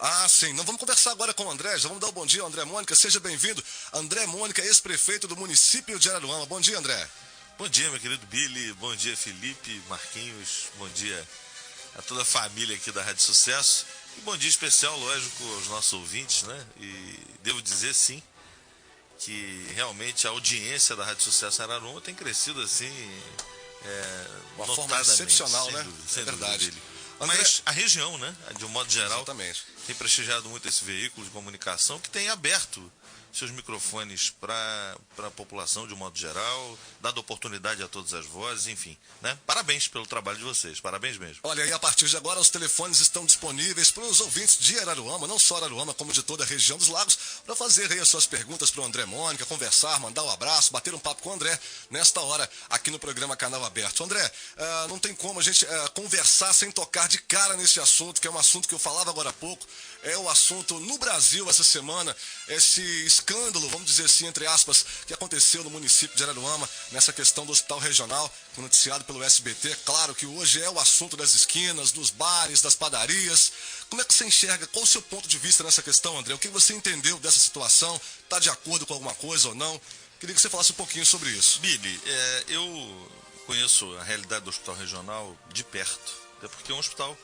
Ah, sim. Não, vamos conversar agora com o André. Já vamos dar o bom dia ao André Mônica. Seja bem-vindo. André Mônica, ex-prefeito do município de Araruama. Bom dia, André. Bom dia, meu querido Billy. Bom dia, Felipe, Marquinhos. Bom dia a toda a família aqui da Rádio Sucesso. E bom dia especial, lógico, aos nossos ouvintes, né? E devo dizer, sim, que realmente a audiência da Rádio Sucesso em Araruama tem crescido assim, Uma forma notadamente, excepcional, sem né? dúvida, sem É dúvida, verdade. Billy. André... Mas a região, né, de um modo geral, Exatamente. tem prestigiado muito esse veículo de comunicação que tem aberto seus microfones para a população de um modo geral, dado oportunidade a todas as vozes, enfim, né? Parabéns pelo trabalho de vocês, parabéns mesmo. Olha, e a partir de agora os telefones estão disponíveis para os ouvintes de Araruama, não só Araruama, como de toda a região dos lagos, para fazer aí as suas perguntas para o André Mônica, conversar, mandar um abraço, bater um papo com o André nesta hora aqui no programa Canal Aberto. André, não tem como a gente conversar sem tocar de cara nesse assunto, que é um assunto que eu falava agora há pouco, é o assunto no Brasil essa semana, esse escândalo, vamos dizer assim, entre aspas, que aconteceu no município de Araruama, nessa questão do hospital regional, noticiado pelo SBT. Claro que hoje é o assunto das esquinas, dos bares, das padarias. Como é que você enxerga? Qual o seu ponto de vista nessa questão, André? O que você entendeu dessa situação? Está de acordo com alguma coisa ou não? Queria que você falasse um pouquinho sobre isso. Billy, eu conheço a realidade do hospital regional de perto, até porque é um hospital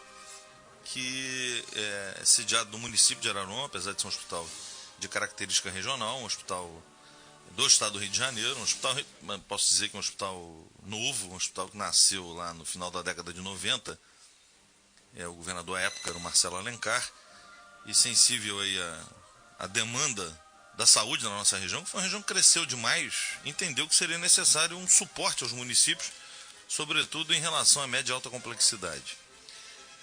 que é sediado no município de Araruama, apesar de ser um hospital de característica regional, um hospital do estado do Rio de Janeiro, um hospital, posso dizer que é um hospital novo, um hospital que nasceu lá no final da década de 90, o governador à época era o Marcelo Alencar, e sensível aí a demanda da saúde na nossa região, que foi uma região que cresceu demais, entendeu que seria necessário um suporte aos municípios, sobretudo em relação à média e alta complexidade.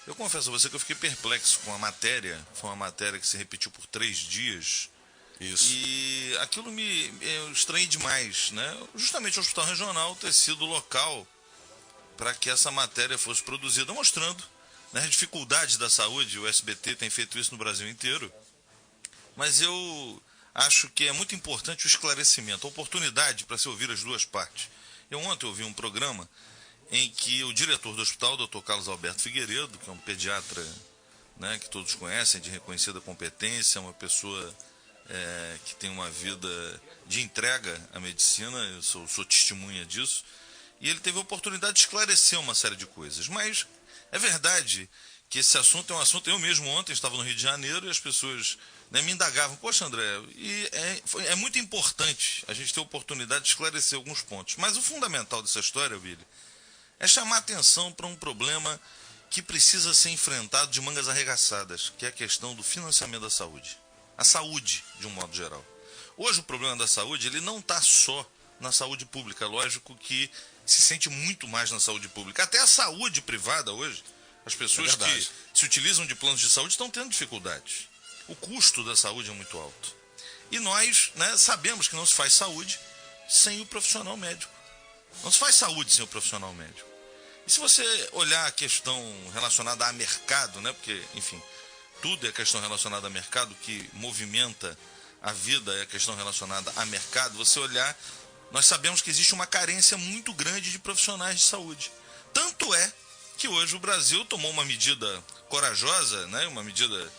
Eu confesso a você que eu fiquei perplexo com a matéria, foi uma matéria que se repetiu por 3 dias. Isso. E aquilo eu estranhei demais, né? Justamente o Hospital Regional ter sido o local para que essa matéria fosse produzida, mostrando, né, as dificuldades da saúde. O SBT tem feito isso no Brasil inteiro. Mas eu acho que é muito importante o esclarecimento, a oportunidade para se ouvir as duas partes. Ontem ouvi um programa em que o diretor do hospital, o Dr. Carlos Alberto Figueiredo, que é um pediatra, né, que todos conhecem, de reconhecida competência, uma pessoa que tem uma vida de entrega à medicina, eu sou testemunha disso, e ele teve a oportunidade de esclarecer uma série de coisas. Mas é verdade que esse assunto é um assunto... Eu mesmo ontem estava no Rio de Janeiro e as pessoas, né, me indagavam, poxa, André, e é muito importante a gente ter a oportunidade de esclarecer alguns pontos. Mas o fundamental dessa história, Billy, é chamar atenção para um problema que precisa ser enfrentado de mangas arregaçadas, que é a questão do financiamento da saúde. A saúde, de um modo geral. Hoje o problema da saúde, ele não está só na saúde pública. Lógico que se sente muito mais na saúde pública. Até a saúde privada hoje, as pessoas que se utilizam de planos de saúde estão tendo dificuldades. O custo da saúde é muito alto. E nós, né, sabemos que não se faz saúde sem o profissional médico. Não se faz saúde sem o profissional médico. E se você olhar a questão relacionada a mercado, né, porque, enfim, tudo é questão relacionada a mercado, que movimenta a vida é a questão relacionada a mercado, você olhar, nós sabemos que existe uma carência muito grande de profissionais de saúde. Tanto é que hoje o Brasil tomou uma medida corajosa, né, uma medida,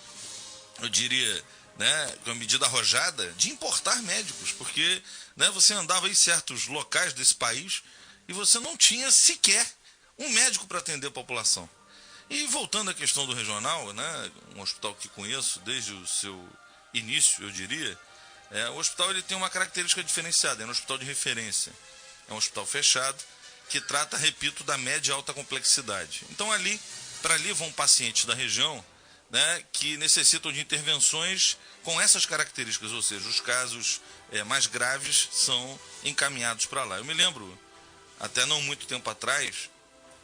eu diria, né, uma medida arrojada de importar médicos, porque, né, você andava em certos locais desse país e você não tinha sequer um médico para atender a população. E voltando à questão do regional, né, um hospital que conheço desde o seu início, eu diria, o hospital ele tem uma característica diferenciada, é um hospital de referência. É um hospital fechado que trata, repito, da média e alta complexidade. Então para ali vão pacientes da região, né, que necessitam de intervenções com essas características, ou seja, os casos mais graves são encaminhados para lá. Eu me lembro, até não muito tempo atrás,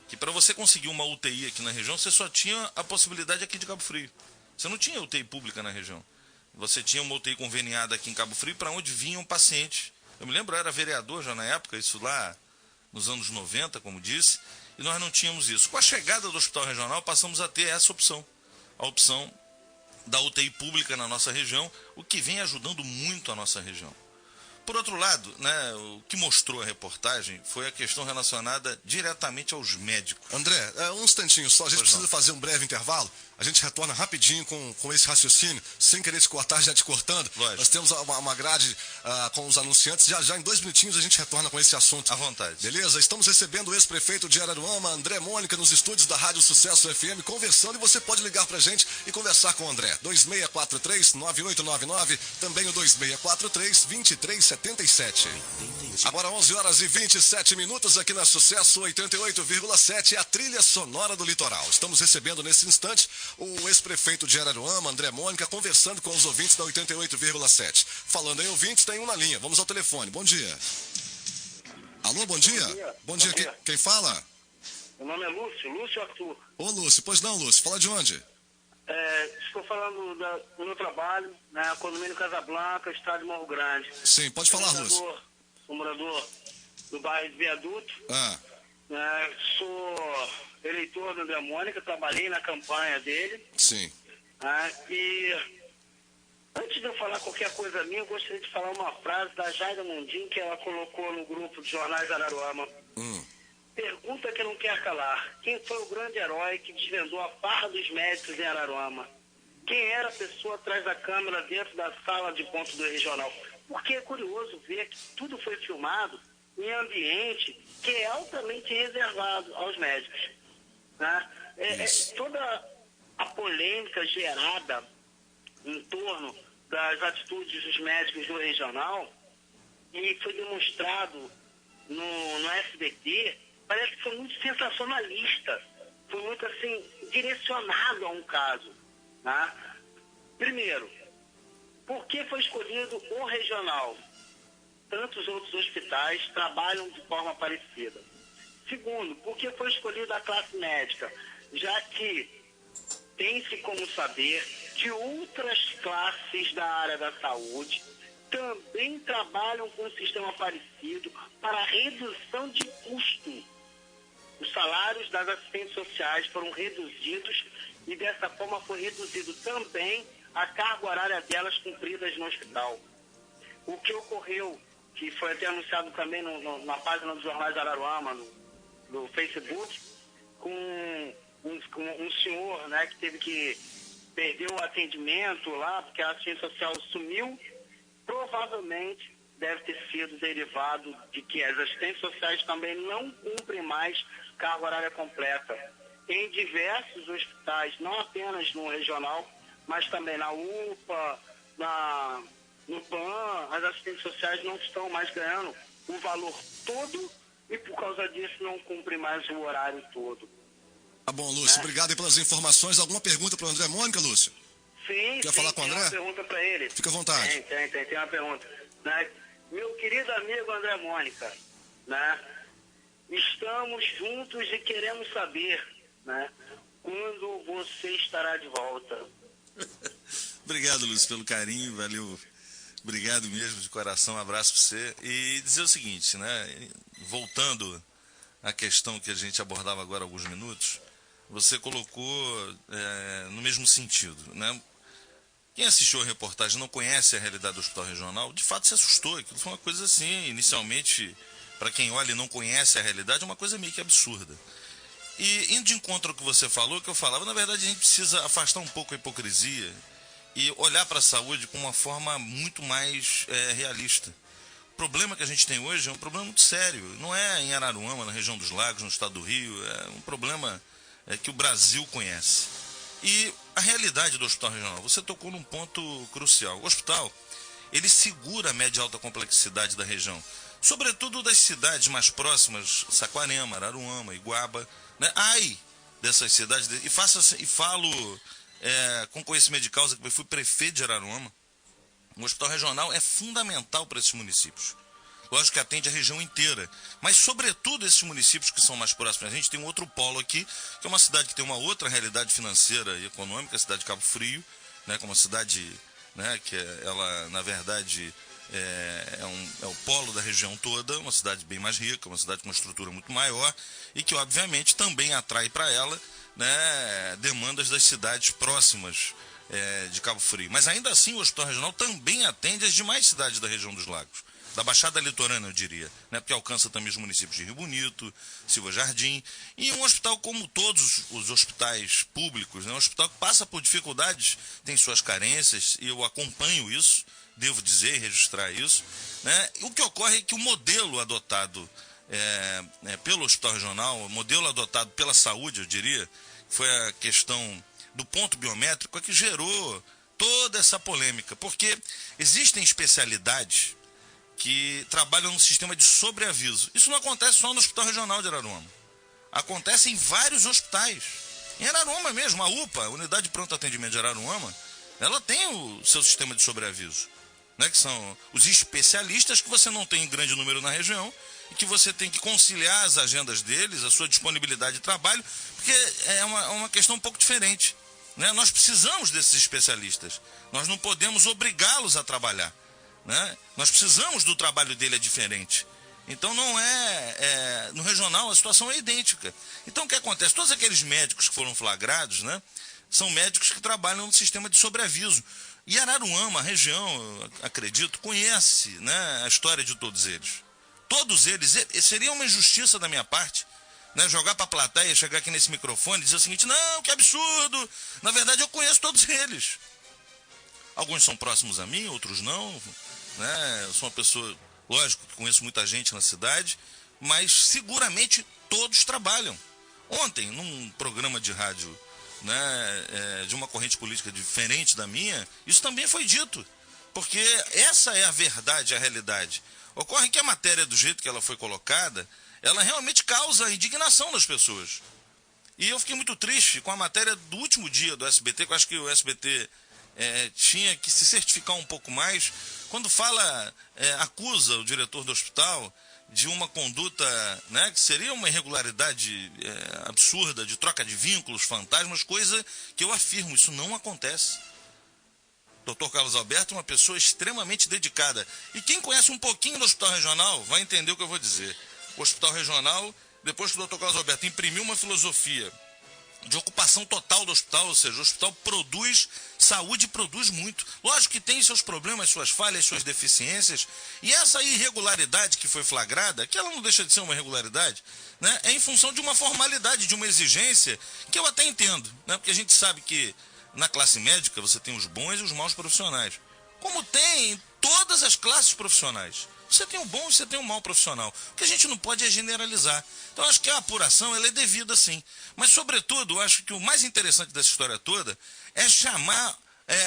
que para você conseguir uma UTI aqui na região, você só tinha a possibilidade aqui de Cabo Frio. Você não tinha UTI pública na região. Você tinha uma UTI conveniada aqui em Cabo Frio, para onde vinham pacientes. Eu me lembro, eu era vereador já na época, isso lá nos anos 90, como disse, e nós não tínhamos isso. Com a chegada do Hospital Regional, passamos a ter essa opção. A opção da UTI pública na nossa região, o que vem ajudando muito a nossa região. Por outro lado, né, o que mostrou a reportagem foi a questão relacionada diretamente aos médicos. André, um instantinho só, a gente precisa fazer um breve intervalo. A gente retorna rapidinho com esse raciocínio, sem querer te cortar, já te cortando. Lógico. Nós temos uma grade com os anunciantes, já em 2 minutinhos a gente retorna com esse assunto. À vontade. Beleza? Estamos recebendo o ex-prefeito de Araruama, André Mônica, nos estúdios da Rádio Sucesso FM, conversando, e você pode ligar pra gente e conversar com o André. 2643-9899, também o 2643-2377. Agora 11h27 aqui na Sucesso 88,7, a trilha sonora do litoral. Estamos recebendo nesse instante o ex-prefeito de Araruama, André Mônica, conversando com os ouvintes da 88,7. Falando em ouvintes, tem um na linha. Vamos ao telefone. Bom dia. Alô, bom dia. Bom dia. Quem fala? Meu nome é Lúcio Arthur. Ô, Lúcio. Pois não, Lúcio. Fala de onde? Estou falando do meu trabalho, né, condomínio Casablanca, estado de Morro Grande. Sim, pode falar, Lúcio. Sou morador do bairro de Viaduto. Sou eleitor do André Mônica, trabalhei na campanha dele. Sim. E antes de eu falar qualquer coisa minha, eu gostaria de falar uma frase da Jaida Mundim, que ela colocou no grupo de jornais Araruama. Pergunta que não quer calar. Quem foi o grande herói que desvendou a farra dos médicos em Araruama? Quem era a pessoa atrás da câmera dentro da sala de ponto do regional? Porque é curioso ver que tudo foi filmado em ambiente que é altamente reservado aos médicos. Né? Toda a polêmica gerada em torno das atitudes dos médicos do regional, e foi demonstrado no SBT, parece que foi muito sensacionalista, foi muito assim, direcionado a um caso. Né? Primeiro, por que foi escolhido o regional? Tantos outros hospitais trabalham de forma parecida. Segundo, por que foi escolhida a classe médica? Já que tem-se como saber que outras classes da área da saúde também trabalham com um sistema parecido para redução de custo. Os salários das assistentes sociais foram reduzidos e dessa forma foi reduzido também a carga horária delas cumpridas no hospital. O que ocorreu, que foi até anunciado também na página dos jornais de Araruama, no Facebook, com um senhor, né, que teve que perder o atendimento lá, porque a assistente social sumiu, provavelmente deve ter sido derivado de que as assistentes sociais também não cumprem mais carga horária completa. Em diversos hospitais, não apenas no regional, mas também na UPA, no PAN, as assistentes sociais não estão mais ganhando o valor todo e por causa disso não cumprem mais o horário todo. Tá bom, Lúcio. Obrigado aí pelas informações. Alguma pergunta para o André Mônica, Lúcio? Sim, quer falar com o André? Tem uma pergunta para ele. Fica à vontade. Tem uma pergunta. Né? Meu querido amigo André Mônica, né? Estamos juntos e queremos saber, né, quando você estará de volta. Obrigado, Lúcio, pelo carinho, valeu. Obrigado mesmo, de coração, um abraço para você. E dizer o seguinte, né, voltando à questão que a gente abordava agora há alguns minutos, você colocou no mesmo sentido, né? Quem assistiu a reportagem não conhece a realidade do hospital regional, de fato se assustou. Aquilo foi uma coisa assim, inicialmente, para quem olha e não conhece a realidade, é uma coisa meio que absurda. E indo de encontro ao que você falou, que eu falava, na verdade a gente precisa afastar um pouco a hipocrisia e olhar para a saúde com uma forma muito mais realista. O problema que a gente tem hoje é um problema muito sério. Não é em Araruama, na região dos Lagos, no estado do Rio, é um problema que o Brasil conhece. E a realidade do hospital regional, você tocou num ponto crucial. O hospital, ele segura a média e alta complexidade da região, sobretudo das cidades mais próximas, Saquarema, Araruama, Iguaba, né? Ai dessas cidades, e falo com conhecimento de causa, que eu fui prefeito de Araruama. O hospital regional é fundamental para esses municípios. Lógico que atende a região inteira, mas sobretudo esses municípios que são mais próximos. A gente tem um outro polo aqui, que é uma cidade que tem uma outra realidade financeira e econômica, a cidade de Cabo Frio, né, que é uma cidade, né, que ela, na verdade, é o polo da região toda, uma cidade bem mais rica, uma cidade com uma estrutura muito maior e que, obviamente, também atrai para ela, né, demandas das cidades próximas de Cabo Frio. Mas ainda assim o Hospital Regional também atende as demais cidades da região dos Lagos. da Baixada Litorânea, eu diria, né? Porque alcança também os municípios de Rio Bonito, Silva Jardim, e um hospital como todos os hospitais públicos, né? Um hospital que passa por dificuldades, tem suas carências, e eu acompanho isso, devo dizer e registrar isso, né? O que ocorre é que o modelo adotado pelo Hospital Regional, o modelo adotado pela saúde, eu diria, foi a questão do ponto biométrico, é que gerou toda essa polêmica, porque existem especialidades que trabalham no sistema de sobreaviso. Isso não acontece só no Hospital Regional de Araruama. Acontece em vários hospitais. Em Araruama mesmo, a UPA, a Unidade de Pronto Atendimento de Araruama, ela tem o seu sistema de sobreaviso, né, que são os especialistas que você não tem em grande número na região e que você tem que conciliar as agendas deles, a sua disponibilidade de trabalho, porque é uma questão um pouco diferente, né? Nós precisamos desses especialistas, nós não podemos obrigá-los a trabalhar, né? Nós precisamos do trabalho dele, é diferente. Então não no regional a situação é idêntica. Então o que acontece? Todos aqueles médicos que foram flagrados, né, são médicos que trabalham no sistema de sobreaviso. E Araruama, a região, eu acredito, conhece, né, a história de todos eles. Todos eles, seria uma injustiça da minha parte, né, jogar para a plateia, chegar aqui nesse microfone e dizer o seguinte: não, que absurdo. Na verdade eu conheço todos eles. Alguns são próximos a mim, outros não, né? Eu sou uma pessoa, lógico, que conheço muita gente na cidade, mas seguramente todos trabalham. Ontem, num programa de rádio, né, de uma corrente política diferente da minha, isso também foi dito, porque essa é a verdade, a realidade. Ocorre que a matéria, do jeito que ela foi colocada, ela realmente causa indignação nas pessoas. E eu fiquei muito triste com a matéria do último dia do SBT, que eu acho que o SBT tinha que se certificar um pouco mais, quando acusa o diretor do hospital de uma conduta, né, que seria uma irregularidade absurda, de troca de vínculos, fantasmas, coisa que eu afirmo, isso não acontece. Dr. Carlos Alberto é uma pessoa extremamente dedicada. E quem conhece um pouquinho do Hospital Regional vai entender o que eu vou dizer. O Hospital Regional, depois que o Dr. Carlos Alberto imprimiu uma filosofia de ocupação total do hospital, ou seja, o hospital produz saúde, produz muito. Lógico que tem seus problemas, suas falhas, suas deficiências, e essa irregularidade que foi flagrada, que ela não deixa de ser uma irregularidade, né, é em função de uma formalidade, de uma exigência, que eu até entendo, né, porque a gente sabe que na classe médica você tem os bons e os maus profissionais, como tem em todas as classes profissionais. Você tem o bom e você tem o mau profissional. O que a gente não pode é generalizar. Então, acho que a apuração ela é devida, sim. Mas, sobretudo, eu acho que o mais interessante dessa história toda é chamar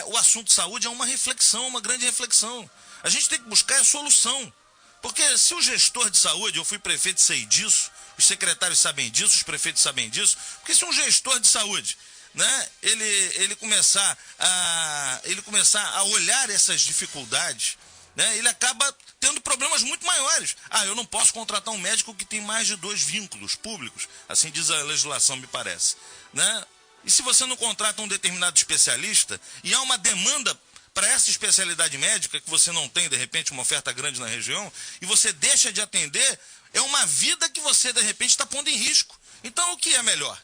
o assunto saúde a uma reflexão, uma grande reflexão. A gente tem que buscar a solução. Porque se o gestor de saúde, eu fui prefeito, sei disso, os secretários sabem disso, os prefeitos sabem disso, porque se um gestor de saúde, né, ele começar a olhar essas dificuldades, né, ele acaba tendo problemas muito maiores. Eu não posso contratar um médico que tem mais de 2 vínculos públicos, assim diz a legislação, me parece, né? E se você não contrata um determinado especialista e há uma demanda para essa especialidade médica que você não tem, de repente, uma oferta grande na região, e você deixa de atender, é uma vida que você, de repente, está pondo em risco. Então, o que é melhor?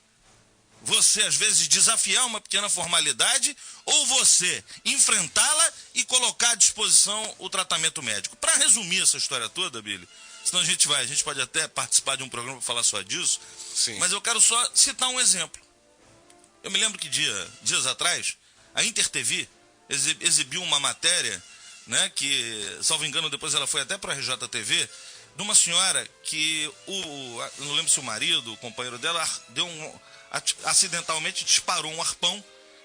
Você, às vezes, desafiar uma pequena formalidade ou você enfrentá-la e colocar à disposição o tratamento médico? Para resumir essa história toda, Billy, senão a gente pode até participar de um programa para falar só disso, sim, mas eu quero só citar um exemplo. Eu me lembro que dias atrás, a InterTV exibiu uma matéria, né, que, salvo engano, depois ela foi até para a RJTV, de uma senhora que, não lembro se o marido, o companheiro dela, acidentalmente disparou um arpão,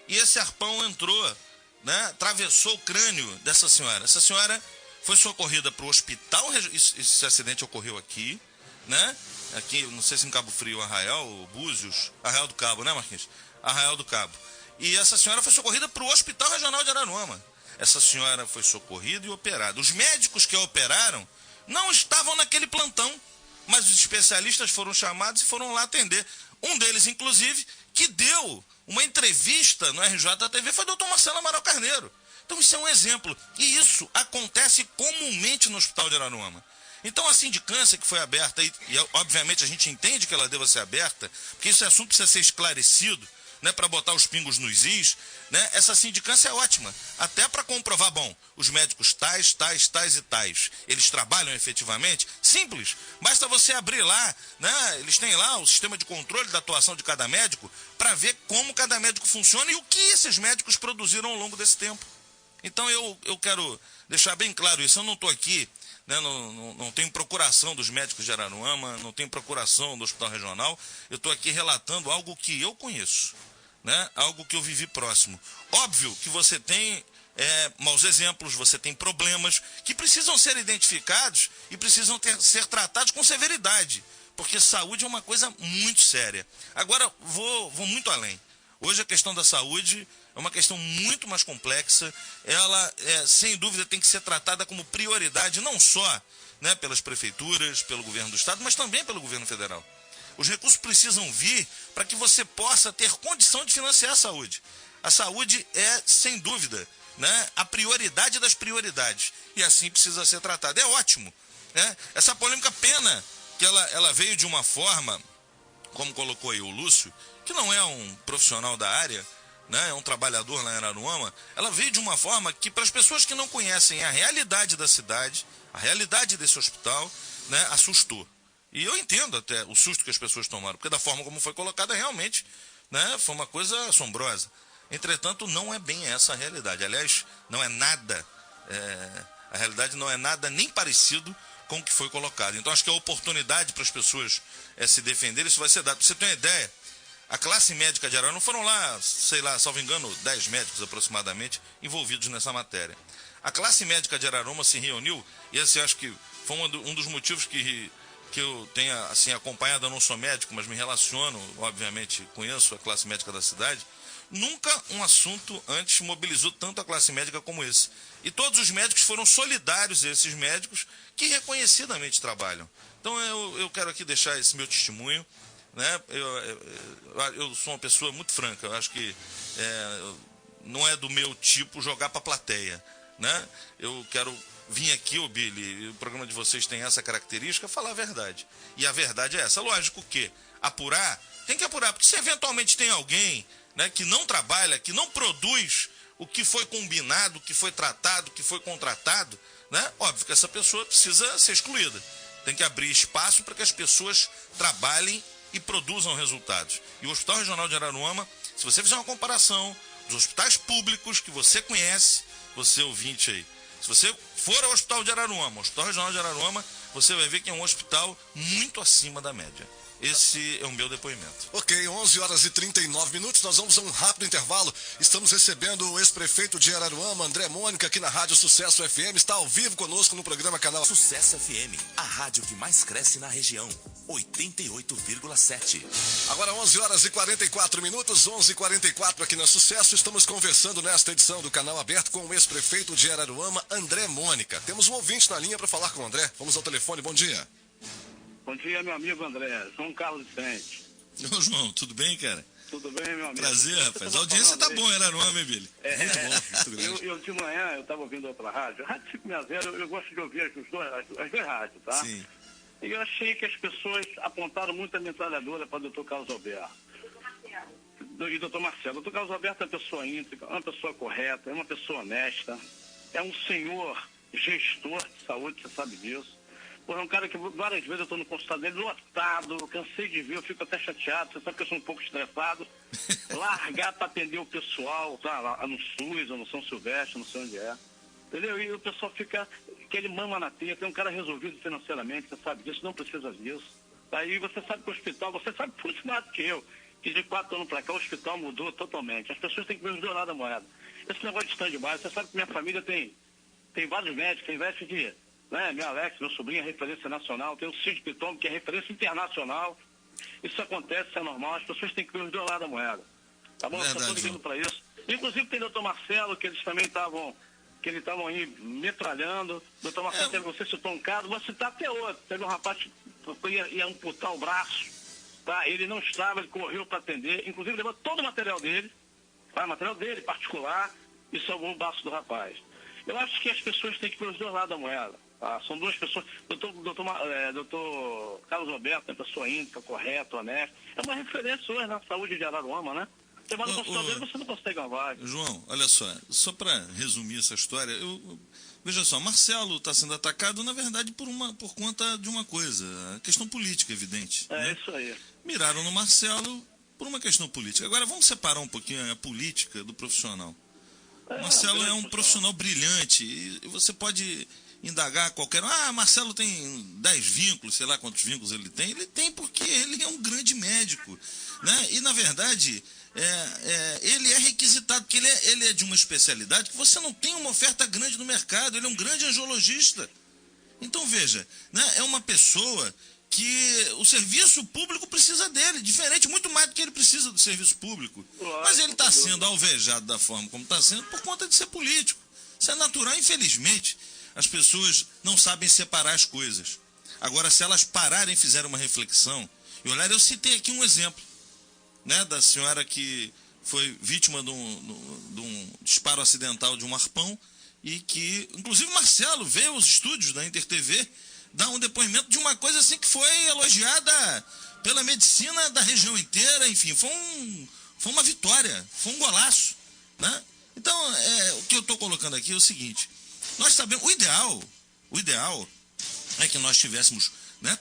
e esse arpão entrou, né, atravessou o crânio dessa senhora. Essa senhora foi socorrida para o hospital, esse acidente ocorreu aqui, né, aqui, não sei se em Cabo Frio, Arraial, Búzios, Arraial do Cabo, né, Marquinhos? Arraial do Cabo. E essa senhora foi socorrida para o Hospital Regional de Araruama. Essa senhora foi socorrida e operada. Os médicos que a operaram não estavam naquele plantão, mas os especialistas foram chamados e foram lá atender. Um deles, inclusive, que deu uma entrevista no RJTV foi o Dr. Marcelo Amaral Carneiro. Então isso é um exemplo. E isso acontece comumente no Hospital de Araruama. Então a sindicância que foi aberta, e obviamente a gente entende que ela deva ser aberta, porque esse assunto precisa ser esclarecido, né, para botar os pingos nos is, né, essa sindicância é ótima, até para comprovar, bom, os médicos tais e tais, eles trabalham efetivamente? Simples, basta você abrir lá, né, eles têm lá o sistema de controle da atuação de cada médico para ver como cada médico funciona e o que esses médicos produziram ao longo desse tempo. Então eu quero deixar bem claro isso, eu não estou aqui, né, não tenho procuração dos médicos de Araruama, não tenho procuração do Hospital Regional, eu estou aqui relatando algo que eu conheço, né, algo que eu vivi próximo. Óbvio que você tem maus exemplos, você tem problemas que precisam ser identificados e precisam ser tratados com severidade, porque saúde é uma coisa muito séria. Agora, vou muito além. Hoje a questão da saúde é uma questão muito mais complexa, ela, sem dúvida, tem que ser tratada como prioridade, não só, né, pelas prefeituras, pelo governo do estado, mas também pelo governo federal. Os recursos precisam vir para que você possa ter condição de financiar a saúde. A saúde é, sem dúvida, né, a prioridade das prioridades, e assim precisa ser tratada. É ótimo, né? Essa polêmica, pena que ela veio de uma forma, como colocou aí o Lúcio, que não é um profissional da área, né, é um trabalhador lá em Araruama, ela veio de uma forma que, para as pessoas que não conhecem a realidade da cidade, a realidade desse hospital, né, assustou. E eu entendo até o susto que as pessoas tomaram, porque da forma como foi colocada, realmente, né, foi uma coisa assombrosa. Entretanto, não é bem essa a realidade. Aliás, não é nada, a realidade não é nada nem parecido com o que foi colocado. Então, acho que a oportunidade para as pessoas se defenderem, isso vai ser dado. Para você ter uma ideia, a classe médica de Araruama, foram lá, sei lá, salvo engano, 10 médicos aproximadamente envolvidos nessa matéria. A classe médica de Araruama se reuniu, e assim, acho que foi um dos motivos que eu tenha assim, acompanhado. Eu não sou médico, mas me relaciono, obviamente, conheço a classe médica da cidade. Nunca um assunto antes mobilizou tanto a classe médica como esse. E todos os médicos foram solidários a esses médicos que reconhecidamente trabalham. Então eu quero aqui deixar esse meu testemunho, né? Eu sou uma pessoa muito franca, eu acho que não é do meu tipo jogar para a plateia, né? Eu quero vir aqui, ô Billy, o programa de vocês tem essa característica, falar a verdade. E a verdade é essa. Lógico que apurar, tem que apurar, porque se eventualmente tem alguém, né, que não trabalha, que não produz o que foi combinado, o que foi tratado, o que foi contratado, né, óbvio que essa pessoa precisa ser excluída. Tem que abrir espaço para que as pessoas trabalhem e produzam resultados. E o Hospital Regional de Araruama, se você fizer uma comparação dos hospitais públicos que você conhece, você ouvinte aí, se você for ao Hospital de Araruama, o Hospital Regional de Araruama, você vai ver que é um hospital muito acima da média. Esse é o meu depoimento. Ok, 11 horas e 39 minutos, nós vamos a um rápido intervalo. Estamos recebendo o ex-prefeito de Araruama, André Mônica, aqui na Rádio Sucesso FM. Está ao vivo conosco no programa Canal Sucesso FM, a rádio que mais cresce na região. 88,7. Agora 11 horas e 44 minutos, 11h44 aqui na Sucesso. Estamos conversando nesta edição do Canal Aberto com o ex-prefeito de Araruama, André Mônica. Temos um ouvinte na linha para falar com o André. Vamos ao telefone, bom dia. Bom dia, meu amigo André. João Carlos Vicente. Ô, João, tudo bem, cara? Tudo bem, meu amigo? Prazer, rapaz. A audiência tá boa, Araruama, hein, Billy? Muito bom, muito grande. Eu de manhã, eu estava ouvindo outra rádio. A Rádio 560, eu gosto de ouvir as duas rádios, tá? Sim. E eu achei que as pessoas apontaram muita metralhadora para o doutor Carlos Alberto. E doutor Marcelo. O doutor Carlos Alberto é uma pessoa íntegra, é uma pessoa correta, é uma pessoa honesta, é um senhor gestor de saúde, você sabe disso. É um cara que várias vezes eu estou no consultório dele lotado, eu cansei de ver, eu fico até chateado, você sabe que eu sou um pouco estressado. Largar para atender o pessoal, tá? Lá no SUS, ou no São Silvestre, não sei onde é. Entendeu? E o pessoal fica, que ele mama na teia, tem um cara resolvido financeiramente, você sabe disso, não precisa disso. Aí você sabe que o hospital, você sabe muito mais do que eu, que de 4 anos para cá o hospital mudou totalmente. As pessoas têm que ver os dois lados da moeda. Esse negócio de stand-by, você sabe que minha família tem vários médicos, tem médicos que... Né? Meu Alex, meu sobrinho, é referência nacional, tem o Cid Piton, que é referência internacional. Isso acontece, isso é normal, as pessoas têm que ver os dois lados da moeda. Tá bom? Verdade, eu estou ligando para isso. Inclusive tem o doutor Marcelo, que eles também estavam aí metralhando. Doutor Marcelo, teve, você citou um caso, vou citar até outro. Teve um rapaz que ia amputar o braço, tá? Ele não estava, ele correu para atender, inclusive levou todo o material dele, tá? Material dele, particular, e salvou o braço do rapaz. Eu acho que as pessoas têm que ver os dois lados da moeda. Ah, são duas pessoas. Doutor Carlos Alberto é uma pessoa íntegra, correta, honesta. É uma referência hoje na saúde de Araruama, né? Você vai no consultório dele, você não consegue uma vaga. João, olha só para resumir essa história, veja só, Marcelo está sendo atacado, na verdade, por conta de uma coisa, a questão política, evidente. É, né? Isso aí. Miraram no Marcelo por uma questão política. Agora, vamos separar um pouquinho a política do profissional. Marcelo é um profissional brilhante, e você pode indagar qualquer... Marcelo tem 10 vínculos, sei lá quantos vínculos ele tem. Ele tem porque ele é um grande médico, né? E, na verdade... ele é requisitado, porque ele é de uma especialidade que você não tem uma oferta grande no mercado, ele é um grande angiologista. Então, veja, né, é uma pessoa que o serviço público precisa dele, diferente, muito mais do que ele precisa do serviço público. Mas ele está sendo alvejado da forma como está sendo por conta de ser político. Isso é natural, infelizmente. As pessoas não sabem separar as coisas. Agora, se elas pararem e fizerem uma reflexão, e olhar, eu citei aqui um exemplo, né, da senhora que foi vítima de um disparo acidental de um arpão e que, inclusive, Marcelo veio aos estúdios da Inter TV dar um depoimento de uma coisa assim que foi elogiada pela medicina da região inteira, enfim, foi uma vitória, foi um golaço, né? Então, o que eu estou colocando aqui é o seguinte, nós sabemos, o ideal é que nós tivéssemos, né,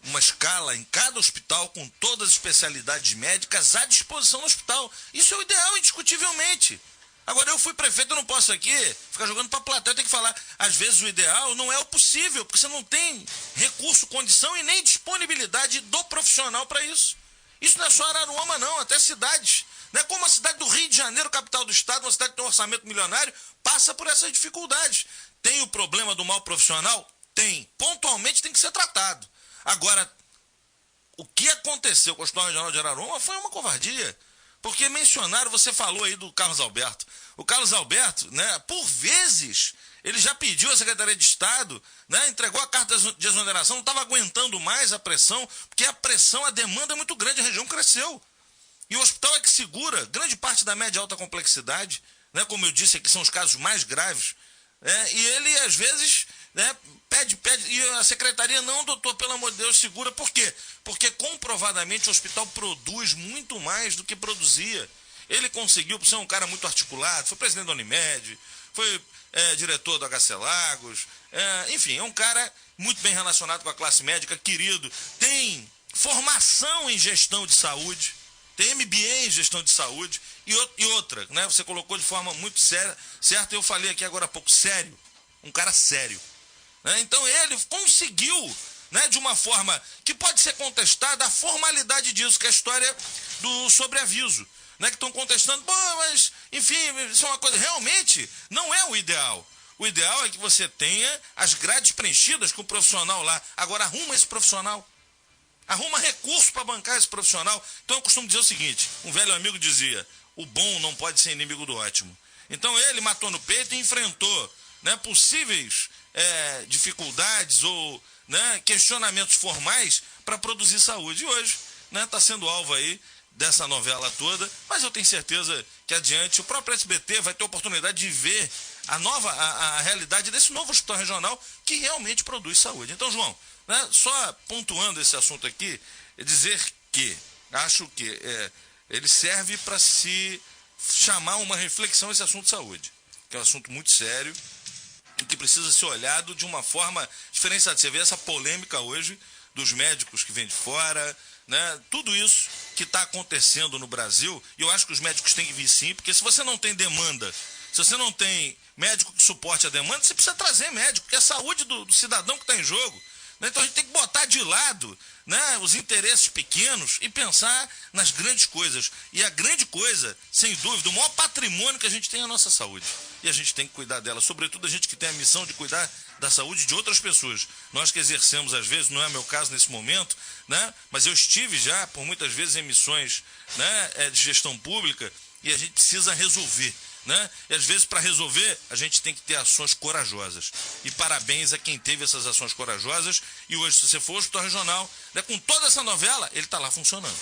uma escala em cada hospital com todas as especialidades médicas à disposição no hospital. Isso é o ideal, indiscutivelmente. Agora, eu fui prefeito, eu não posso aqui ficar jogando para a plateia, eu tenho que falar. Às vezes o ideal não é o possível, porque você não tem recurso, condição e nem disponibilidade do profissional para isso. Isso não é só Araruama, não, até cidades. Né? Como a cidade do Rio de Janeiro, capital do estado, uma cidade que tem um orçamento milionário, passa por essas dificuldades. Tem o problema do mal profissional? Tem. Pontualmente tem que ser tratado. Agora, o que aconteceu com o Hospital Regional de Araruama foi uma covardia. Porque mencionaram, você falou aí do Carlos Alberto. O Carlos Alberto, né, por vezes, ele já pediu à Secretaria de Estado, né, entregou a carta de exoneração, não estava aguentando mais a pressão, porque a demanda é muito grande, a região cresceu. E o hospital é que segura grande parte da média e alta complexidade, né, como eu disse aqui, são os casos mais graves. E ele, às vezes, né, pede, e a secretaria, não, doutor, pelo amor de Deus, segura. Por quê? Porque comprovadamente o hospital produz muito mais do que produzia. Ele conseguiu, por ser um cara muito articulado, foi presidente da Unimed, foi diretor do HC Lagos, enfim, é um cara muito bem relacionado com a classe médica, querido, tem formação em gestão de saúde, tem MBA em gestão de saúde, e outra, né, você colocou de forma muito séria, certo? Eu falei aqui agora há pouco, sério, um cara sério. Né? Então ele conseguiu, né, de uma forma que pode ser contestada, a formalidade disso, que é a história do sobreaviso. Né, que estão contestando, mas, enfim, isso é uma coisa, realmente não é o ideal. O ideal é que você tenha as grades preenchidas com o profissional lá. Agora arruma esse profissional. Arruma recurso para bancar esse profissional. Então eu costumo dizer o seguinte, um velho amigo dizia, o bom não pode ser inimigo do ótimo. Então ele matou no peito e enfrentou, né, possíveis dificuldades ou, né, questionamentos formais para produzir saúde. E hoje está sendo alvo aí dessa novela toda, mas eu tenho certeza que adiante o próprio SBT vai ter oportunidade de ver a realidade desse novo hospital regional que realmente produz saúde. Então, João, né, só pontuando esse assunto aqui, é dizer que acho que ele serve para se chamar uma reflexão esse assunto de saúde, que é um assunto muito sério e que precisa ser olhado de uma forma diferenciada. Você vê essa polêmica hoje dos médicos que vêm de fora, né? Tudo isso que está acontecendo no Brasil, e eu acho que os médicos têm que vir sim, porque se você não tem demanda, se você não tem médico que suporte a demanda, você precisa trazer médico, porque é a saúde do cidadão que está em jogo. Né? Então a gente tem que botar de lado, né, os interesses pequenos e pensar nas grandes coisas. E a grande coisa, sem dúvida, o maior patrimônio que a gente tem é a nossa saúde. E a gente tem que cuidar dela, sobretudo a gente que tem a missão de cuidar da saúde de outras pessoas. Nós que exercemos, às vezes, não é meu caso nesse momento, né, mas eu estive já, por muitas vezes, em missões, né, de gestão pública, e a gente precisa resolver. Né? E às vezes, para resolver, a gente tem que ter ações corajosas. E parabéns a quem teve essas ações corajosas. E hoje, se você for ao hospital regional, né, com toda essa novela, ele está lá funcionando.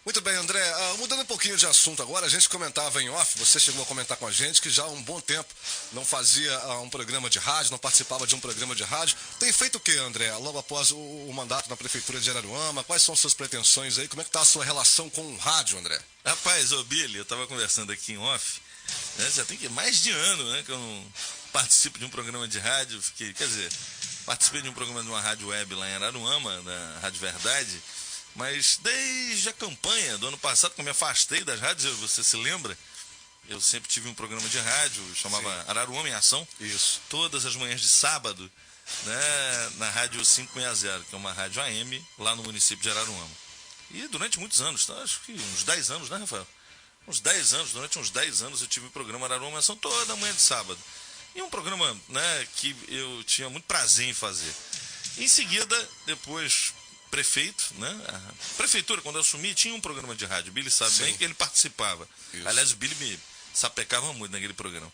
Muito bem, André. Mudando um pouquinho de assunto agora, a gente comentava em off, você chegou a comentar com a gente que já há um bom tempo não fazia um programa de rádio, não participava de um programa de rádio. Tem feito o que, André, logo após o mandato na Prefeitura de Araruama? Quais são suas pretensões aí? Como é que está a sua relação com o rádio, André? Rapaz, ô Billy, eu estava conversando aqui em off, né, já tem mais de ano, né, que eu não participo de um programa de rádio, participei de um programa de uma rádio web lá em Araruama, na Rádio Verdade, mas desde a campanha do ano passado, que eu me afastei das rádios, você se lembra? Eu sempre tive um programa de rádio, chamava Sim. Araruama em Ação. Isso. Todas as manhãs de sábado, né, na Rádio 560, que é uma rádio AM, lá no município de Araruama. E durante muitos anos, tá? Acho que uns 10 anos, né, Rafael? Durante uns 10 anos eu tive o programa Araruama em Ação toda manhã de sábado. E um programa, né, que eu tinha muito prazer em fazer. Em seguida, depois... prefeito, né? A prefeitura, quando eu assumi, tinha um programa de rádio. O Billy sabe Sim. bem que ele participava. Isso. Aliás, o Billy me sapecava muito naquele programa.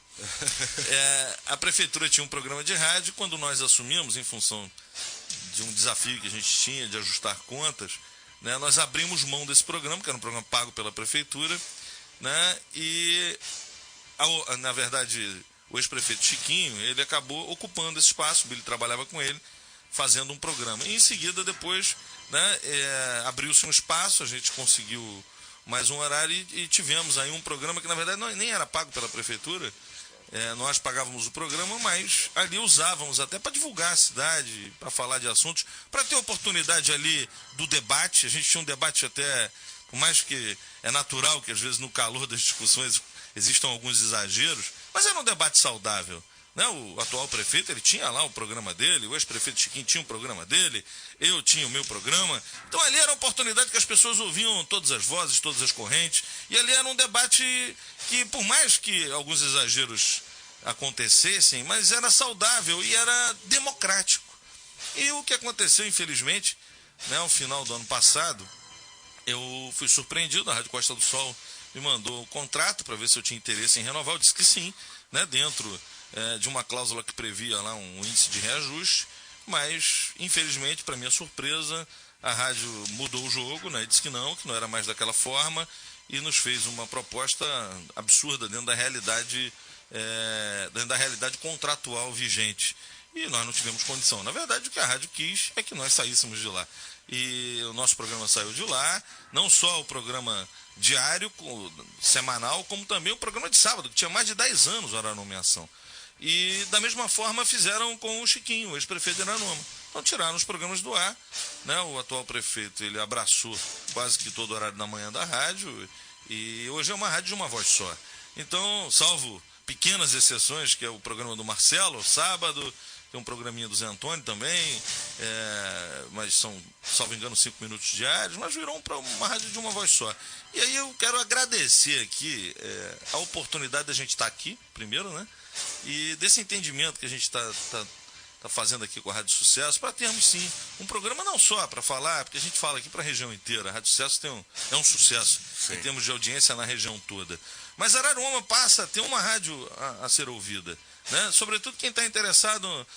A prefeitura tinha um programa de rádio. Quando nós assumimos, em função de um desafio que a gente tinha de ajustar contas, né, nós abrimos mão desse programa, que era um programa pago pela prefeitura, né? E, na verdade, o ex-prefeito Chiquinho, ele acabou ocupando esse espaço. O Billy trabalhava com ele, fazendo um programa. E em seguida, depois, né, abriu-se um espaço, a gente conseguiu mais um horário e tivemos aí um programa que, na verdade, nem era pago pela prefeitura. Nós pagávamos o programa, mas ali usávamos até para divulgar a cidade, para falar de assuntos, para ter oportunidade ali do debate. A gente tinha um debate até, por mais que é natural que às vezes no calor das discussões existam alguns exageros, mas era um debate saudável. O atual prefeito, ele tinha lá o programa dele, o ex-prefeito Chiquinho tinha o programa dele, eu tinha o meu programa. Então ali era uma oportunidade que as pessoas ouviam todas as vozes, todas as correntes, e ali era um debate que, por mais que alguns exageros acontecessem, mas era saudável e era democrático. E o que aconteceu, infelizmente, né, ao final do ano passado, eu fui surpreendido, a Rádio Costa do Sol me mandou um contrato para ver se eu tinha interesse em renovar, eu disse que sim, né, dentro... de uma cláusula que previa lá um índice de reajuste, mas, infelizmente, para minha surpresa, a rádio mudou o jogo, né, disse que não era mais daquela forma, e nos fez uma proposta absurda dentro da realidade contratual vigente. E nós não tivemos condição. Na verdade, o que a rádio quis é que nós saíssemos de lá. E o nosso programa saiu de lá, não só o programa diário, semanal, como também o programa de sábado, que tinha mais de 10 anos a nomeação. E da mesma forma fizeram com o Chiquinho, o ex-prefeito de Araruama. Então tiraram os programas do ar, né? O atual prefeito, ele abraçou quase que todo o horário da manhã da rádio, e hoje é uma rádio de uma voz só. Então, salvo pequenas exceções, que é o programa do Marcelo, sábado, tem um programinha do Zé Antônio também, mas são, salvo engano, 5 minutos diários, mas virou uma rádio de uma voz só. E aí eu quero agradecer aqui a oportunidade da gente estar aqui, primeiro, né? E desse entendimento que a gente está fazendo aqui com a Rádio Sucesso, para termos sim um programa não só para falar, porque a gente fala aqui para a região inteira. A Rádio Sucesso é um sucesso sim. Em termos de audiência na região toda. Mas Araruama passa a ter uma rádio a ser ouvida, né? Sobretudo quem está interessado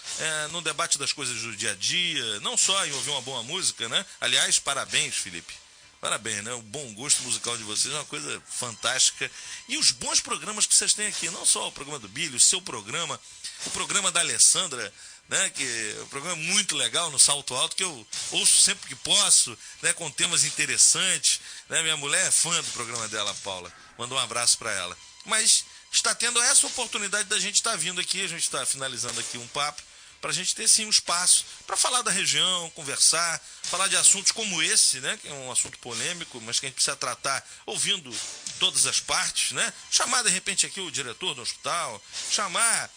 no debate das coisas do dia a dia, não só em ouvir uma boa música, né? Aliás, parabéns, Felipe. Parabéns, né? O bom gosto musical de vocês é uma coisa fantástica. E os bons programas que vocês têm aqui, não só o programa do Billy, o seu programa, o programa da Alessandra, né? Que é um programa muito legal no Salto Alto, que eu ouço sempre que posso, né? Com temas interessantes, né? Minha mulher é fã do programa dela, Paula. Manda um abraço para ela. Mas está tendo essa oportunidade da gente estar vindo aqui, a gente está finalizando aqui um papo, para a gente ter sim um espaço para falar da região, conversar, falar de assuntos como esse, né, que é um assunto polêmico, mas que a gente precisa tratar ouvindo todas as partes, né? Chamar de repente aqui o diretor do hospital, chamar,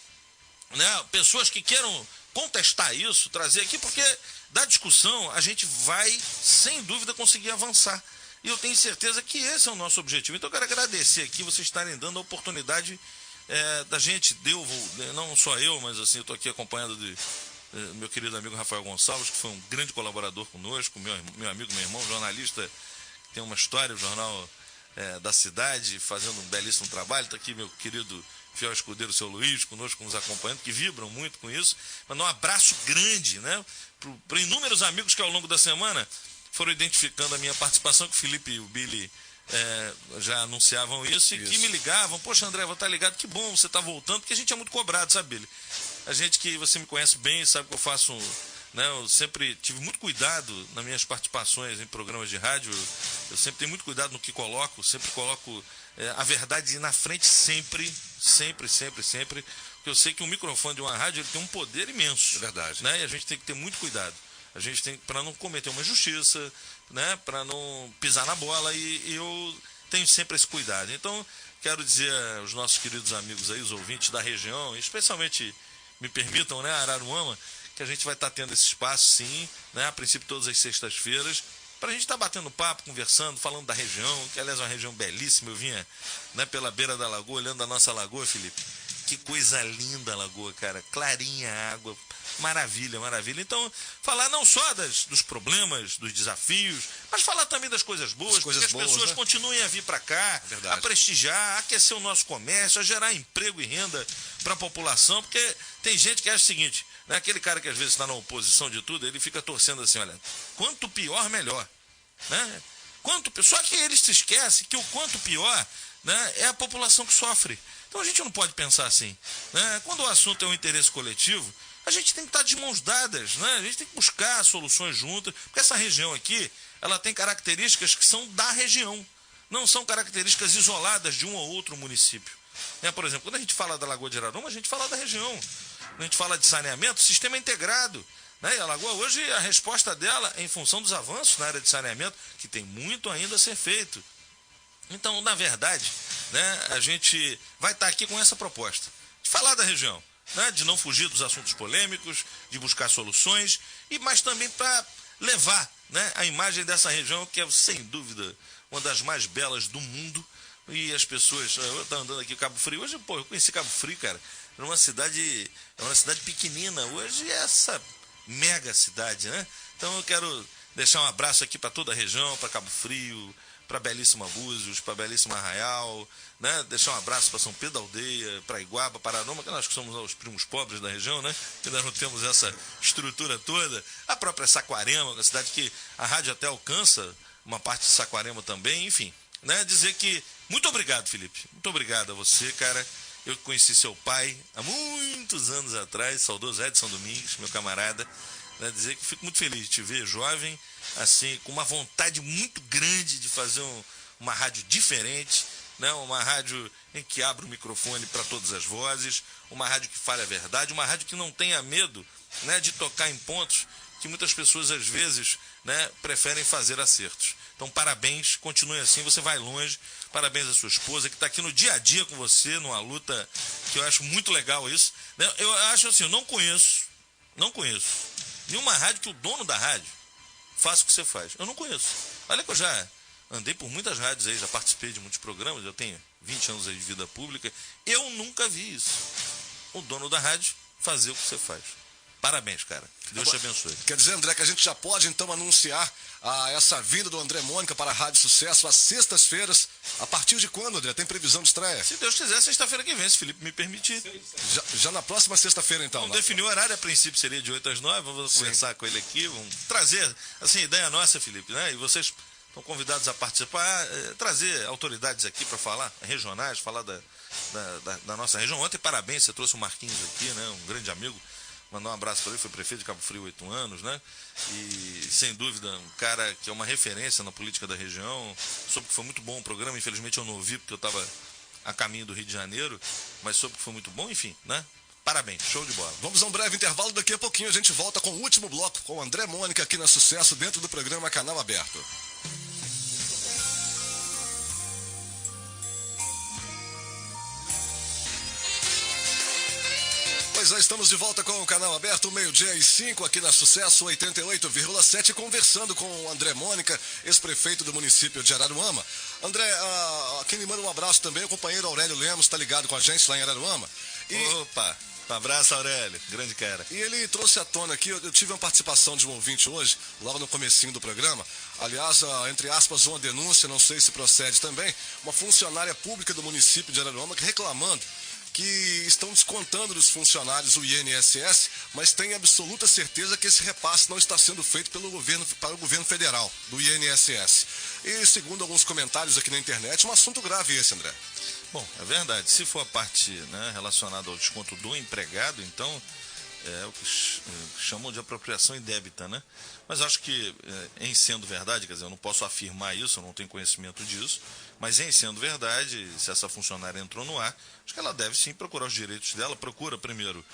né, pessoas que queiram contestar isso, trazer aqui, porque da discussão a gente vai, sem dúvida, conseguir avançar. E eu tenho certeza que esse é o nosso objetivo. Então eu quero agradecer aqui vocês estarem dando a oportunidade da gente, não só eu, mas assim, eu estou aqui acompanhado de meu querido amigo Rafael Gonçalves, que foi um grande colaborador conosco, meu amigo, meu irmão, jornalista, que tem uma história, o jornal da cidade, fazendo um belíssimo trabalho. Está aqui meu querido fiel escudeiro, seu Luiz, conosco, nos acompanhando, que vibram muito com isso. Mandar um abraço grande, né, para inúmeros amigos que ao longo da semana foram identificando a minha participação, que o Felipe e o Billy já anunciavam isso, e que me ligavam, poxa, André, vou estar ligado, que bom você tá voltando, porque a gente é muito cobrado, sabe, Billy? A gente que você me conhece bem, sabe que eu faço, né, eu sempre tive muito cuidado nas minhas participações em programas de rádio, eu sempre tenho muito cuidado no que coloco, sempre coloco a verdade na frente, sempre, porque eu sei que o microfone de uma rádio ele tem um poder imenso. É verdade. Né? E a gente tem que ter muito cuidado. A gente tem, para não cometer uma injustiça, né? Para não pisar na bola, e eu tenho sempre esse cuidado. Então, quero dizer aos nossos queridos amigos aí, os ouvintes da região, especialmente, me permitam, né, Araruama, que a gente vai estar tendo esse espaço, sim, né, a princípio todas as sextas-feiras, para a gente estar batendo papo, conversando, falando da região, que aliás é uma região belíssima. Eu vinha, né, pela beira da lagoa, olhando a nossa lagoa, Felipe. Que coisa linda a lagoa, cara. Clarinha a água. Maravilha, maravilha. Então, falar não só dos problemas, dos desafios, mas falar também das coisas boas, porque as pessoas, né, continuem a vir para cá, a prestigiar, a aquecer o nosso comércio, a gerar emprego e renda para a população, porque tem gente que acha o seguinte, né, aquele cara que às vezes está na oposição de tudo, ele fica torcendo assim, olha, quanto pior, melhor. Né? Só que ele se esquece que o quanto pior, né, é a população que sofre. Então a gente não pode pensar assim, né? Quando o assunto é um interesse coletivo, a gente tem que estar de mãos dadas, né? A gente tem que buscar soluções juntas, porque essa região aqui, ela tem características que são da região, não são características isoladas de um ou outro município. Por exemplo, quando a gente fala da Lagoa de Araruama, a gente fala da região. Quando a gente fala de saneamento, sistema integrado. Né? E a Lagoa hoje, a resposta dela é em função dos avanços na área de saneamento, que tem muito ainda a ser feito. Então, na verdade, né, a gente vai estar aqui com essa proposta, de falar da região, né, de não fugir dos assuntos polêmicos, de buscar soluções, mas também para levar, né, a imagem dessa região, que é, sem dúvida, uma das mais belas do mundo. E as pessoas, eu estou andando aqui em Cabo Frio, hoje, eu conheci Cabo Frio, cara, é uma cidade pequenina, hoje é essa mega cidade, né? Então eu quero deixar um abraço aqui para toda a região, para Cabo Frio, para belíssima Búzios, para belíssima Arraial, né? Deixar um abraço para São Pedro da Aldeia, para Iguaba, para Araruama, que nós que somos os primos pobres da região, né? Que ainda não temos essa estrutura toda. A própria Saquarema, uma cidade que a rádio até alcança, uma parte de Saquarema também, enfim, né? Dizer que muito obrigado, Felipe, muito obrigado a você, cara. Eu conheci seu pai há muitos anos atrás, saudoso Edson Domingues, meu camarada, né? Dizer que fico muito feliz de te ver jovem, assim, com uma vontade muito grande de fazer uma rádio diferente, né? Uma rádio em que abre o microfone para todas as vozes, uma rádio que fale a verdade, uma rádio que não tenha medo, né, de tocar em pontos que muitas pessoas às vezes, né, preferem fazer acertos. Então parabéns, continue assim, você vai longe. Parabéns à sua esposa, que está aqui no dia a dia com você, numa luta que eu acho muito legal isso. Eu acho assim, eu não conheço nenhuma rádio que o dono da rádio faça o que você faz. Eu não conheço. Olha que eu já andei por muitas rádios aí, já participei de muitos programas, eu tenho 20 anos aí de vida pública. Eu nunca vi isso. O dono da rádio fazer o que você faz. Parabéns, cara. Que Deus te abençoe. Quer dizer, André, que a gente já pode então anunciar essa vinda do André Mônica para a Rádio Sucesso às sextas-feiras. A partir de quando, André? Tem previsão de estreia? Se Deus quiser, sexta-feira que vem, se Felipe me permitir. Já na próxima sexta-feira, então. Não definiu o horário, a princípio seria de 8 às 9. Vamos conversar com ele aqui. Vamos trazer, assim, ideia nossa, Felipe, né? E vocês estão convidados a participar, trazer autoridades aqui para falar, regionais, falar da nossa região. Ontem, parabéns, você trouxe o Marquinhos aqui, né? Um grande amigo. Mandar um abraço para ele, foi prefeito de Cabo Frio 8 anos, né? E sem dúvida, um cara que é uma referência na política da região. Soube que foi muito bom o programa, infelizmente eu não ouvi porque eu estava a caminho do Rio de Janeiro, mas soube que foi muito bom, enfim, né? Parabéns, show de bola. Vamos a um breve intervalo, daqui a pouquinho a gente volta com o último bloco com o André Mônica aqui na Sucesso, dentro do programa Canal Aberto. Pois já estamos de volta com o Canal Aberto, 12:05 aqui na Sucesso 88,7, conversando com o André Mônica, ex-prefeito do município de Araruama. André, quem me manda um abraço também é o companheiro Aurélio Lemos, está ligado com a gente lá em Araruama. Opa, um abraço, Aurélio, grande cara. E ele trouxe à tona aqui, eu tive uma participação de um ouvinte hoje, logo no comecinho do programa, aliás, entre aspas, uma denúncia, não sei se procede também, uma funcionária pública do município de Araruama reclamando que estão descontando dos funcionários o INSS, mas tem absoluta certeza que esse repasse não está sendo feito pelo governo, para o governo federal, do INSS. E segundo alguns comentários aqui na internet, um assunto grave esse, André. Bom, é verdade. Se for a parte, né, relacionada ao desconto do empregado, então é o que chamam de apropriação indébita, né? Mas acho que, em sendo verdade, quer dizer, eu não posso afirmar isso, eu não tenho conhecimento disso, mas em sendo verdade, se essa funcionária entrou no ar, acho que ela deve sim procurar os direitos dela, procura primeiro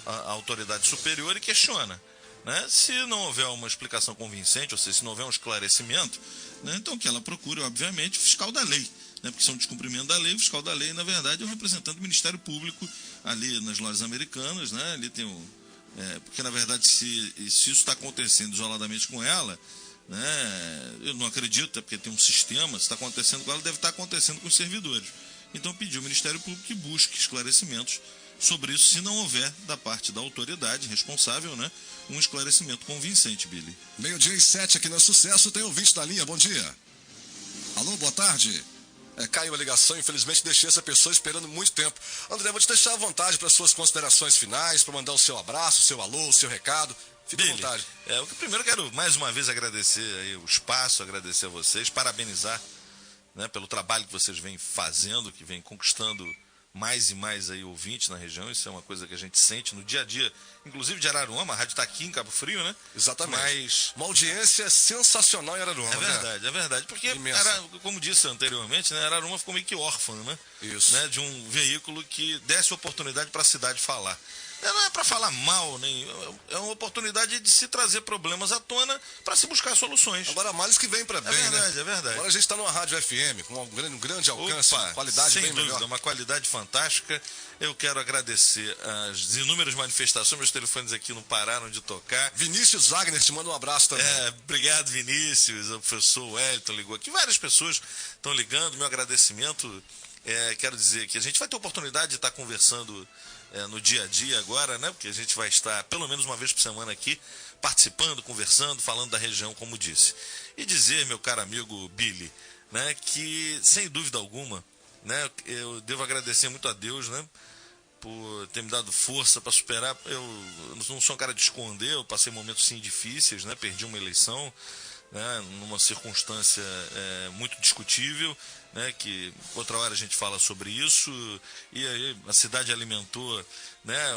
a autoridade superior e questiona, né? Se não houver uma explicação convincente, ou seja, se não houver um esclarecimento, né, então que ela procure, obviamente, o fiscal da lei, né, porque são descumprimento da lei. O fiscal da lei, na verdade, é o representante do Ministério Público ali nas lojas americanas, né? Ali tem porque, na verdade, se isso está acontecendo isoladamente com ela, né, eu não acredito, é porque tem um sistema, se está acontecendo com ela, deve estar acontecendo com os servidores. Então, pediu ao Ministério Público que busque esclarecimentos sobre isso, se não houver, da parte da autoridade responsável, né, um esclarecimento convincente, Billy. 12:07 aqui no Sucesso, tem ouvinte na linha, bom dia. Alô, boa tarde. Caiu a ligação, infelizmente deixei essa pessoa esperando muito tempo. André, vou te deixar à vontade para suas considerações finais, para mandar o seu abraço, o seu alô, o seu recado. Fique à vontade. Eu primeiro quero mais uma vez agradecer aí o espaço, agradecer a vocês, parabenizar, né, pelo trabalho que vocês vêm fazendo, que vem conquistando mais e mais aí ouvintes na região. Isso é uma coisa que a gente sente no dia a dia, inclusive de Araruama. A rádio está aqui em Cabo Frio, né? Exatamente. Mas uma audiência sensacional em Araruama. É verdade, porque, como disse anteriormente, né, Araruama ficou meio que órfã, né? Isso. Né, de um veículo que desse oportunidade para a cidade falar. Não é para falar mal, nem é uma oportunidade de se trazer problemas à tona para se buscar soluções. Agora, males que vem para bem, né? É verdade. Agora a gente está numa rádio FM com um grande alcance, qualidade sem bem dúvida, melhor. Uma qualidade fantástica. Eu quero agradecer as inúmeras manifestações, meus telefones aqui não pararam de tocar. Vinícius Wagner te manda um abraço também. Obrigado, Vinícius, o professor Wellington ligou aqui, várias pessoas estão ligando, meu agradecimento. Quero dizer que a gente vai ter oportunidade de estar conversando no dia a dia agora, né? Porque a gente vai estar pelo menos uma vez por semana aqui, participando, conversando, falando da região, como disse. E dizer, meu caro amigo Billy, né, que sem dúvida alguma, né, eu devo agradecer muito a Deus, né, por ter me dado força para superar. Eu não sou um cara de esconder, eu passei momentos sim difíceis, né, perdi uma eleição, né, numa circunstância muito discutível, né, que outra hora a gente fala sobre isso, e aí a cidade alimentou, né,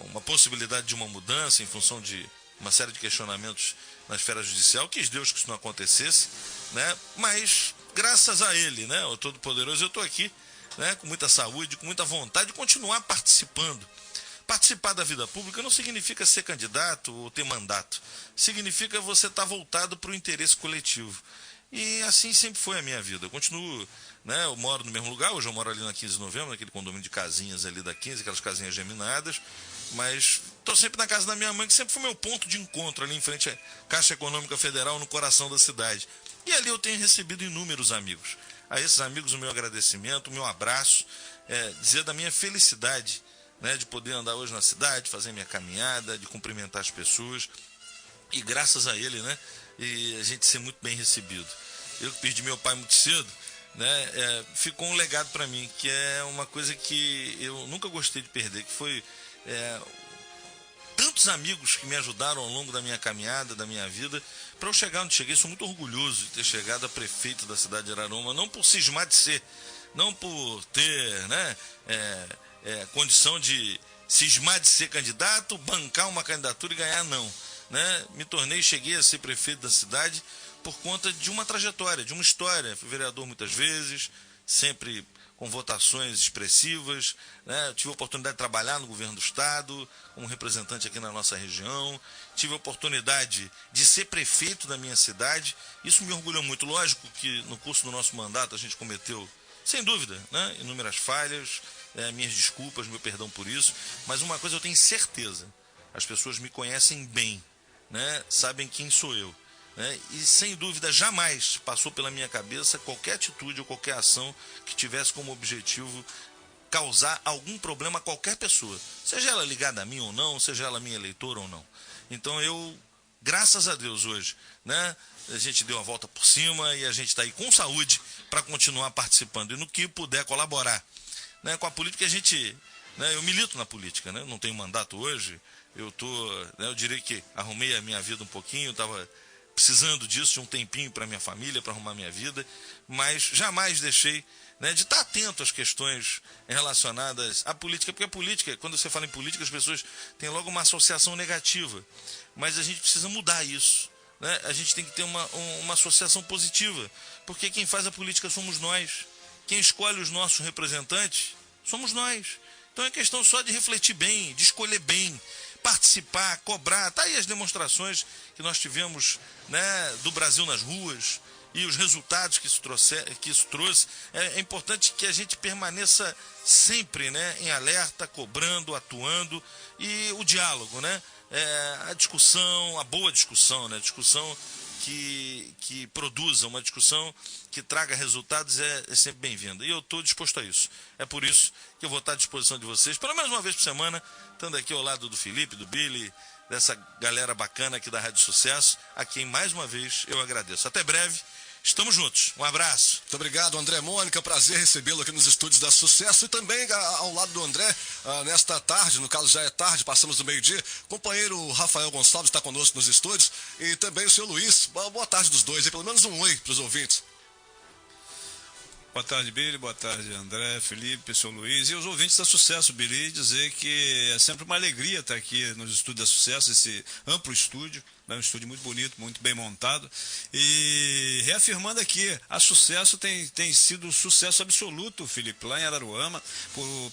uma possibilidade de uma mudança em função de uma série de questionamentos na esfera judicial. Quis Deus que isso não acontecesse, né, mas graças a Ele, né, o Todo-Poderoso, eu estou aqui, né, com muita saúde, com muita vontade de continuar participando. Participar da vida pública não significa ser candidato ou ter mandato. Significa você estar voltado para o interesse coletivo. E assim sempre foi a minha vida. Eu continuo, né, eu moro no mesmo lugar, hoje eu moro ali na 15 de novembro, naquele condomínio de casinhas ali da 15, aquelas casinhas geminadas, mas estou sempre na casa da minha mãe, que sempre foi meu ponto de encontro, ali em frente à Caixa Econômica Federal, no coração da cidade. E ali eu tenho recebido inúmeros amigos. A esses amigos o meu agradecimento, o meu abraço, dizer da minha felicidade, né, de poder andar hoje na cidade, fazer minha caminhada, de cumprimentar as pessoas, e graças a ele, né, e a gente ser muito bem recebido. Eu que perdi meu pai muito cedo, né, ficou um legado para mim, que é uma coisa que eu nunca gostei de perder, que foi tantos amigos que me ajudaram ao longo da minha caminhada, da minha vida, para eu chegar onde cheguei. Sou muito orgulhoso de ter chegado a prefeito da cidade de Araruama, não por cismar de ser, não por ter, né, condição de cismar de ser candidato, bancar uma candidatura e ganhar, não, né? Cheguei a ser prefeito da cidade por conta de uma trajetória, de uma história. Fui vereador muitas vezes, sempre com votações expressivas, né? Tive a oportunidade de trabalhar no governo do estado, como representante aqui na nossa região, tive a oportunidade de ser prefeito da minha cidade. Isso me orgulha muito. Lógico que no curso do nosso mandato a gente cometeu, sem dúvida, né, inúmeras falhas, minhas desculpas, meu perdão por isso, mas uma coisa eu tenho certeza: as pessoas me conhecem bem, né, sabem quem sou eu, né, e sem dúvida jamais passou pela minha cabeça qualquer atitude ou qualquer ação que tivesse como objetivo causar algum problema a qualquer pessoa, seja ela ligada a mim ou não, seja ela minha eleitora ou não. Então eu, graças a Deus hoje, né, a gente deu a volta por cima e a gente está aí com saúde para continuar participando e no que puder colaborar, né, com a política. A gente né? Eu milito na política, né? Eu não tenho mandato hoje, eu diria que arrumei a minha vida um pouquinho, estava precisando disso, de um tempinho para minha família, para arrumar minha vida, mas jamais deixei, né, de estar atento às questões relacionadas à política, porque a política, quando você fala em política, as pessoas têm logo uma associação negativa, mas a gente precisa mudar isso, né? A gente tem que ter uma associação positiva, porque quem faz a política somos nós, quem escolhe os nossos representantes somos nós. Então é questão só de refletir bem, de escolher bem, participar, cobrar. Tá aí as demonstrações que nós tivemos, né, do Brasil nas ruas e os resultados que isso trouxe. É importante que a gente permaneça sempre, né, em alerta, cobrando, atuando, e o diálogo, né, a discussão, a boa discussão, né, discussão que produza, uma discussão que traga resultados é sempre bem-vinda. E eu estou disposto a isso. É por isso que eu vou estar à disposição de vocês, pelo menos uma vez por semana, estando aqui ao lado do Felipe, do Billy, dessa galera bacana aqui da Rádio Sucesso, a quem mais uma vez eu agradeço. Até breve. Estamos juntos. Um abraço. Muito obrigado, André Mônica. Prazer recebê-lo aqui nos estúdios da Sucesso. E também ao lado do André, nesta tarde, no caso já é tarde, passamos do meio-dia, companheiro Rafael Gonçalves está conosco nos estúdios e também o senhor Luiz. Boa tarde dos dois. E pelo menos um oi para os ouvintes. Boa tarde, Billy. Boa tarde, André, Felipe, pessoal Luiz. E os ouvintes da Sucesso, Billy, dizer que é sempre uma alegria estar aqui nos estúdios da Sucesso, esse amplo estúdio, né? Um estúdio muito bonito, muito bem montado. E reafirmando aqui, a Sucesso tem sido um sucesso absoluto, Felipe, lá em Araruama,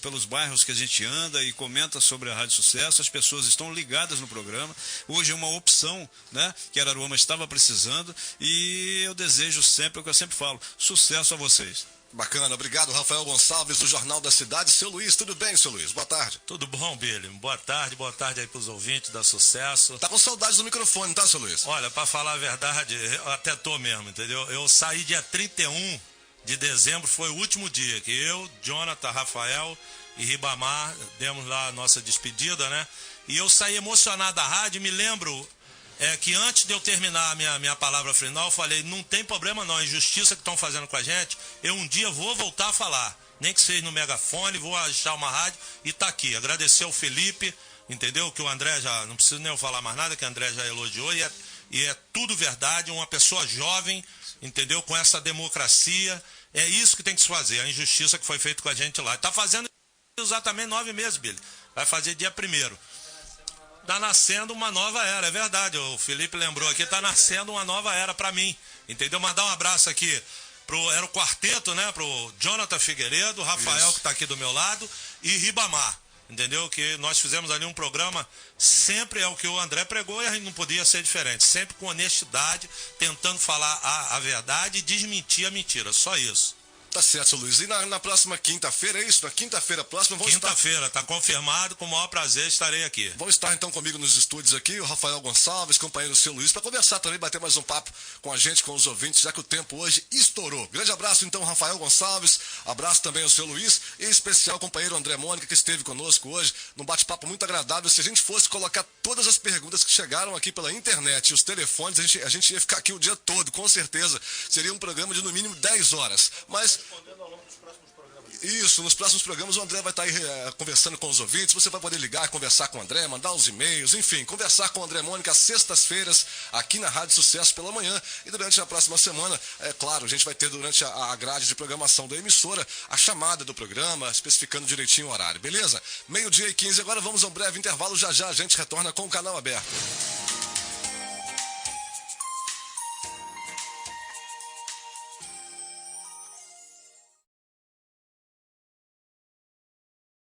pelos bairros que a gente anda e comenta sobre a Rádio Sucesso. As pessoas estão ligadas no programa. Hoje é uma opção, né, que Araruama estava precisando. E eu desejo sempre, o que eu sempre falo, sucesso a vocês. Bacana, obrigado, Rafael Gonçalves, do Jornal da Cidade. Seu Luiz, tudo bem, seu Luiz? Boa tarde. Tudo bom, Billy? Boa tarde aí pros ouvintes da Sucesso. Tá com saudades do microfone, tá, seu Luiz? Olha, pra falar a verdade, eu até tô mesmo, entendeu? Eu saí dia 31 de dezembro, foi o último dia que eu, Jonathan, Rafael e Ribamar demos lá a nossa despedida, né? E eu saí emocionado da rádio, me lembro... que antes de eu terminar a minha palavra final, eu falei, não tem problema não, a injustiça que estão fazendo com a gente, eu um dia vou voltar a falar, nem que seja no megafone, vou achar uma rádio e tá aqui. Agradecer ao Felipe, entendeu? Que o André já, não preciso nem eu falar mais nada, que o André já elogiou, e é tudo verdade, uma pessoa jovem, entendeu? Com essa democracia, é isso que tem que se fazer, a injustiça que foi feita com a gente lá. Tá fazendo exatamente 9 meses, Billy, vai fazer dia 1º. Tá nascendo uma nova era, é verdade, o Felipe lembrou aqui, tá nascendo uma nova era para mim, entendeu? Mandar um abraço aqui era o quarteto, né, pro Jonathan Figueiredo, Rafael, que tá aqui do meu lado, e Ribamar, entendeu? Que nós fizemos ali um programa, sempre é o que o André pregou e a gente não podia ser diferente, sempre com honestidade, tentando falar a verdade e desmentir a mentira, só isso. Tá certo, seu Luiz. E na próxima quinta-feira, é isso? Na quinta-feira próxima, quinta-feira, tá confirmado, com o maior prazer estarei aqui. Vão estar então comigo nos estúdios aqui, o Rafael Gonçalves, companheiro seu Luiz, para conversar também, bater mais um papo com a gente, com os ouvintes, já que o tempo hoje estourou. Grande abraço então, Rafael Gonçalves, abraço também ao seu Luiz, e em especial ao companheiro André Mônica, que esteve conosco hoje, num bate-papo muito agradável. Se a gente fosse colocar todas as perguntas que chegaram aqui pela internet e os telefones, a gente ia ficar aqui o dia todo, com certeza. Seria um programa de no mínimo 10 horas. Mas... Isso, nos próximos programas o André vai estar aí conversando com os ouvintes, você vai poder ligar, conversar com o André, mandar os e-mails, enfim, conversar com o André Mônica às sextas-feiras aqui na Rádio Sucesso pela manhã. E durante a próxima semana, é claro, a gente vai ter durante a grade de programação da emissora a chamada do programa, especificando direitinho o horário, beleza? 12:15, agora vamos a um breve intervalo, já a gente retorna com o canal aberto.